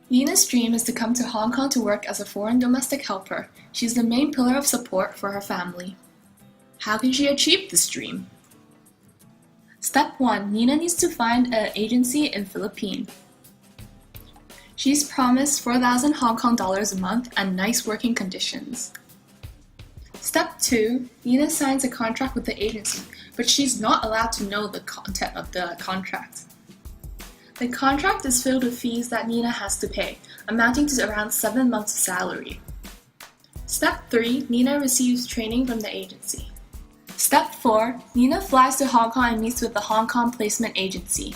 Nina's dream is to come to Hong Kong to work as a foreign domestic helper. She's the main pillar of support for her family. How can she achieve this dream? Step 1. Nina needs to find an agency in Philippines. She's promised 4,000 Hong Kong dollars a month and nice working conditions. Step 2. Nina signs a contract with the agency, but she's not allowed to know the content of the contract. The contract is filled with fees that Nina has to pay, amounting to around 7 months' salary. Step 3. Nina receives training from the agency. Step 4. Nina flies to Hong Kong and meets with the Hong Kong placement agency.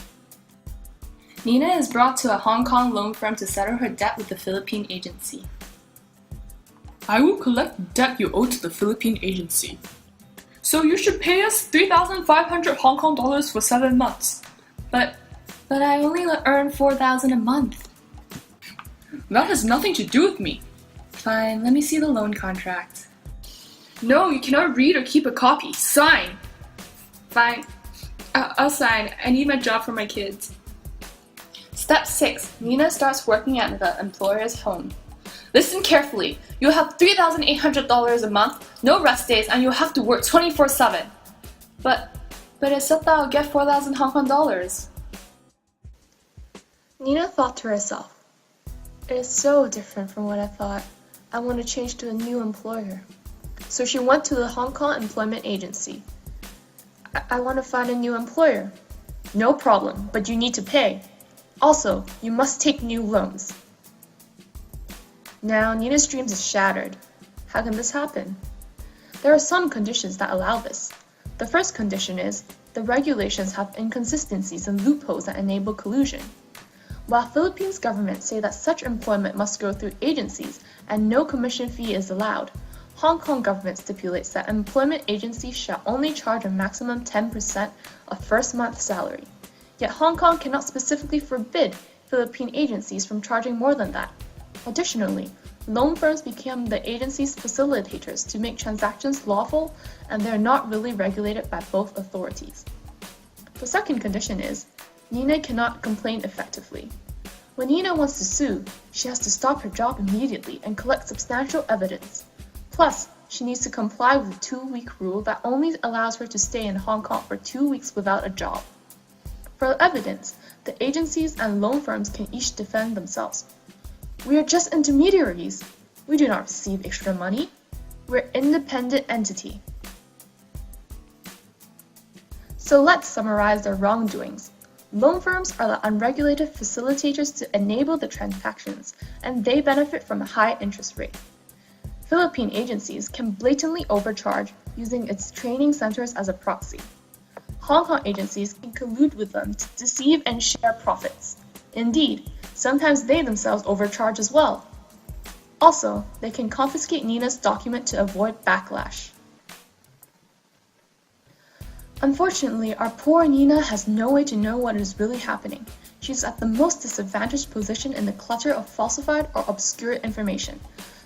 Nina is brought to a Hong Kong loan firm to settle her debt with the Philippine agency. I will collect the debt you owe to the Philippine agency. So you should pay us 3,500 Hong Kong dollars for 7 months. But I only earn 4,000 a month. That has nothing to do with me. Fine, let me see the loan contract. No, you cannot read or keep a copy. Sign! Fine, I'll sign. I need my job for my kids. Step 6. Nina starts working at the employer's home. Listen carefully. You'll have $3,800 a month, no rest days, and you'll have to work 24/7. But it said that I'll get 4,000 Hong Kong dollars. Nina thought to herself, it is so different from what I thought. I want to change to a new employer. So she went to the Hong Kong Employment Agency. I want to find a new employer. No problem, but you need to pay. Also, you must take new loans. Now Nina's dreams is shattered. How can this happen? There are some conditions that allow this. The first condition is the regulations have inconsistencies and loopholes that enable collusion. While Philippines government say that such employment must go through agencies and no commission fee is allowed, Hong Kong government stipulates that employment agencies shall only charge a maximum 10% of first month's salary. Yet Hong Kong cannot specifically forbid Philippine agencies from charging more than that. Additionally, loan firms become the agency's facilitators to make transactions lawful, and they're not really regulated by both authorities. The second condition is, Nina cannot complain effectively. When Nina wants to sue, she has to stop her job immediately and collect substantial evidence. Plus, she needs to comply with the 2-week rule that only allows her to stay in Hong Kong for 2 weeks without a job. For evidence, the agencies and loan firms can each defend themselves. We are just intermediaries. We do not receive extra money. We're an independent entity. So let's summarize their wrongdoings. Loan firms are the unregulated facilitators to enable the transactions, and they benefit from a high interest rate. Philippine agencies can blatantly overcharge using its training centers as a proxy. Hong Kong agencies can collude with them to deceive and share profits. Indeed, sometimes they themselves overcharge as well. Also, they can confiscate Nina's document to avoid backlash. Unfortunately, our poor Nina has no way to know what is really happening. She's at the most disadvantaged position in the clutter of falsified or obscure information.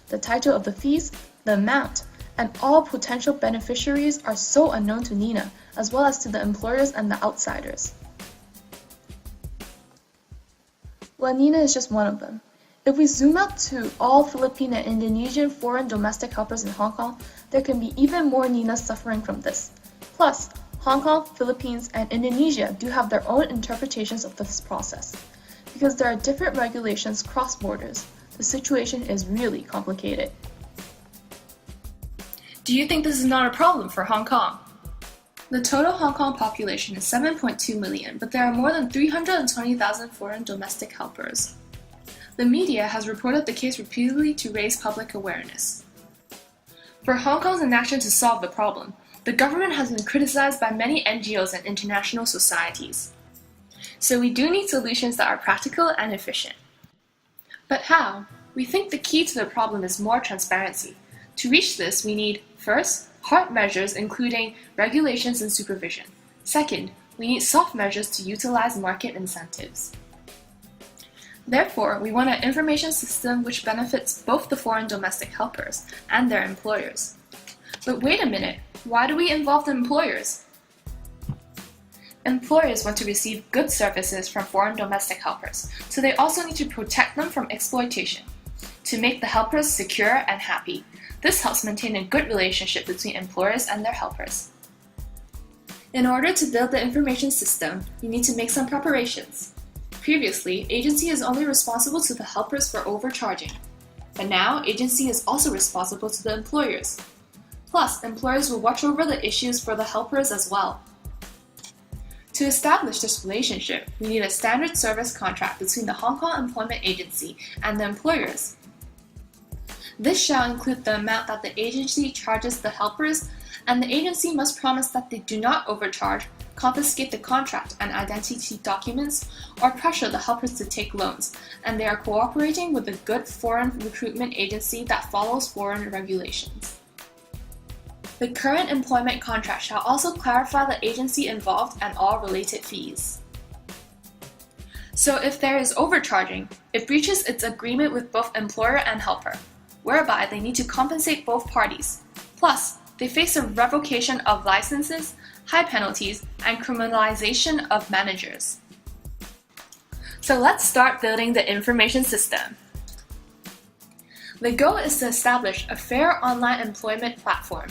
The title of the fees, the amount, and all potential beneficiaries are so unknown to Nina, as well as to the employers and the outsiders. Well, Nina is just one of them. If we zoom out to all Philippine and Indonesian foreign domestic helpers in Hong Kong, there can be even more Ninas suffering from this. Plus, Hong Kong, Philippines, and Indonesia do have their own interpretations of this process. Because there are different regulations cross borders, the situation is really complicated. Do you think this is not a problem for Hong Kong? The total Hong Kong population is 7.2 million, but there are more than 320,000 foreign domestic helpers. The media has reported the case repeatedly to raise public awareness. For Hong Kong's inaction to solve the problem, the government has been criticized by many NGOs and international societies. So we do need solutions that are practical and efficient. But how? We think the key to the problem is more transparency. To reach this, we need, first, hard measures including regulations and supervision. Second, we need soft measures to utilize market incentives. Therefore, we want an information system which benefits both the foreign domestic helpers and their employers. But wait a minute, why do we involve the employers? Employers want to receive good services from foreign domestic helpers, so they also need to protect them from exploitation, to make the helpers secure and happy. This helps maintain a good relationship between employers and their helpers. In order to build the information system, you need to make some preparations. Previously, agency is only responsible to the helpers for overcharging, but now agency is also responsible to the employers. Plus, employers will watch over the issues for the helpers as well. To establish this relationship, we need a standard service contract between the Hong Kong Employment Agency and the employers. This shall include the amount that the agency charges the helpers, and the agency must promise that they do not overcharge, confiscate the contract and identity documents, or pressure the helpers to take loans, and they are cooperating with a good foreign recruitment agency that follows foreign regulations. The current employment contract shall also clarify the agency involved and all related fees. So if there is overcharging, it breaches its agreement with both employer and helper, whereby they need to compensate both parties. Plus, they face a revocation of licenses, high penalties, and criminalization of managers. So let's start building the information system. The goal is to establish a fair online employment platform.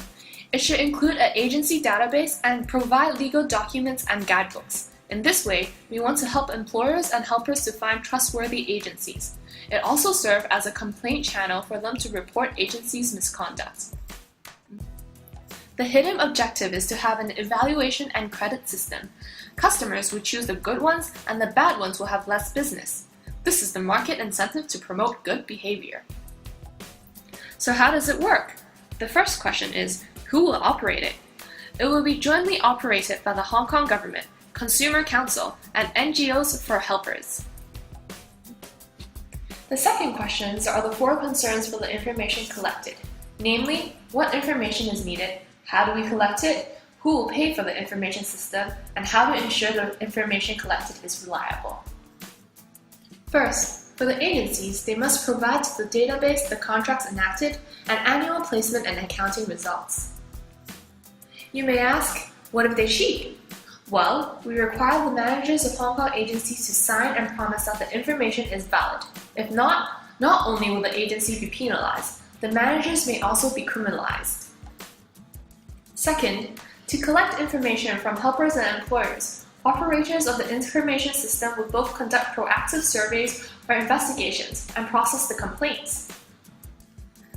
It should include an agency database and provide legal documents and guidebooks. In this way, we want to help employers and helpers to find trustworthy agencies. It also serves as a complaint channel for them to report agencies' misconduct. The hidden objective is to have an evaluation and credit system. Customers will choose the good ones and the bad ones will have less business. This is the market incentive to promote good behavior. So how does it work? The first question is, who will operate it? It will be jointly operated by the Hong Kong government, Consumer Council, and NGOs for helpers. The second questions are the four concerns for the information collected. Namely, what information is needed, how do we collect it, who will pay for the information system, and how to ensure the information collected is reliable. First, for the agencies, they must provide to the database the contracts enacted and annual placement and accounting results. You may ask, what if they cheat? Well, we require the managers of Hong Kong agencies to sign and promise that the information is valid. If not only will the agency be penalized, the managers may also be criminalized. Second, to collect information from helpers and employers, operators of the information system will both conduct proactive surveys or investigations and process the complaints.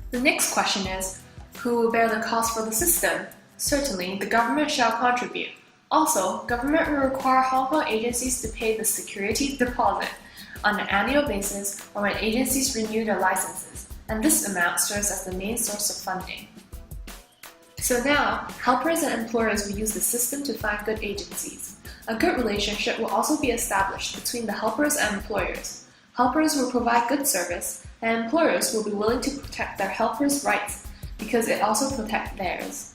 The next question is, who will bear the cost for the system? Certainly, the government shall contribute. Also, government will require Hong Kong agencies to pay the security deposit on an annual basis or when agencies renew their licenses, and this amount serves as the main source of funding. So now, helpers and employers will use the system to find good agencies. A good relationship will also be established between the helpers and employers. Helpers will provide good service, and employers will be willing to protect their helpers' rights because it also protects theirs.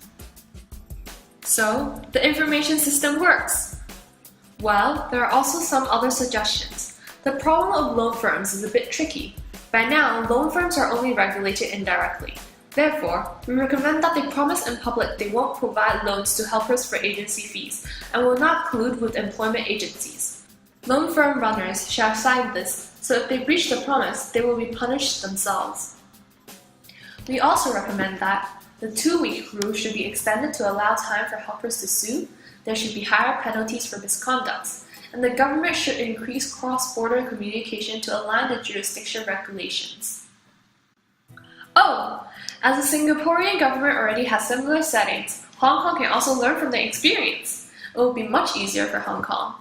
So, the information system works! Well, there are also some other suggestions. The problem of loan firms is a bit tricky. By now, loan firms are only regulated indirectly. Therefore, we recommend that they promise in public they won't provide loans to helpers for agency fees and will not collude with employment agencies. Loan firm runners shall sign this, so if they breach the promise, they will be punished themselves. We also recommend that the 2-week rule should be extended to allow time for helpers to sue, there should be higher penalties for misconducts, and the government should increase cross-border communication to align the jurisdiction regulations. Oh! As the Singaporean government already has similar settings, Hong Kong can also learn from their experience. It will be much easier for Hong Kong.